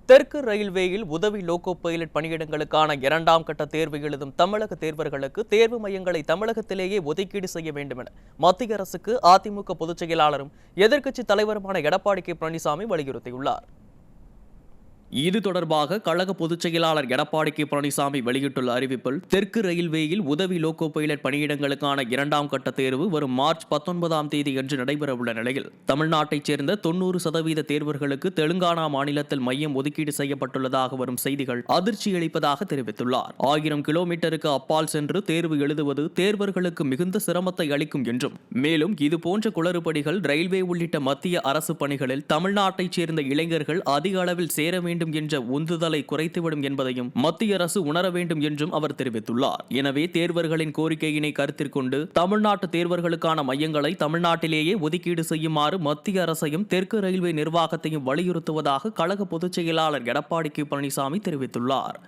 தெற்கு ரயில்வேயில் உதவி லோகோ பைலட் பணியிடங்களுக்கான 2ஆம் கட்ட தேர்வு எழுதும் தமிழக தேர்வர்களுக்கு தேர்வு மையங்களை தமிழகத்திலேயே ஒதுக்கீடு செய்ய வேண்டும் என மத்திய அரசுக்கு அதிமுக பொதுச் செயலாளரும் எதிர்க்கட்சித் தலைவருமான எடப்பாடி கே பழனிசாமி வலியுறுத்தியுள்ளார். இது தொடர்பாக கழக பொதுச் செயலாளர் எடப்பாடி கே பழனிசாமி வெளியிட்டுள்ள அறிவிப்பில், தெற்கு ரயில்வேயில் உதவி லோகோ பைலட் பணியிடங்களுக்கான 2ஆம் கட்ட தேர்வு வரும் மார்ச் 19ஆம் தேதி அன்று நடைபெறவுள்ள நிலையில், தமிழ்நாட்டைச் சேர்ந்த 90% தேர்வர்களுக்கு தெலுங்கானா மாநிலத்தில் மையம் ஒதுக்கீடு செய்யப்பட்டுள்ளதாக வரும் செய்திகள் அதிர்ச்சி அளிப்பதாக தெரிவித்துள்ளார். 1000 கிலோமீட்டருக்கு அப்பால் சென்று தேர்வு எழுதுவது தேர்வர்களுக்கு மிகுந்த சிரமத்தை அளிக்கும் என்றும், மேலும் இதுபோன்ற குளறுபடிகள் ரயில்வே உள்ளிட்ட மத்திய அரசு பணிகளில் தமிழ்நாட்டைச் சேர்ந்த இளைஞர்கள் அதிக அளவில் சேர வேண்டும் என்ற உந்துதலை குறைத்துவிடும் என்பதையும் மத்திய அரசு உணர வேண்டும் என்றும் அவர் தெரிவித்துள்ளார். எனவே தேர்வர்களின் கோரிக்கையினை கருத்தில் கொண்டு தமிழ்நாட்டு தேர்வர்களுக்கான மையங்களை தமிழ்நாட்டிலேயே ஒதுக்கீடு செய்யுமாறு மத்திய அரசையும் தெற்கு ரயில்வே நிர்வாகத்தையும் வலியுறுத்துவதாக கழக பொதுச் செயலாளர் எடப்பாடி கே பழனிசாமி தெரிவித்துள்ளார்.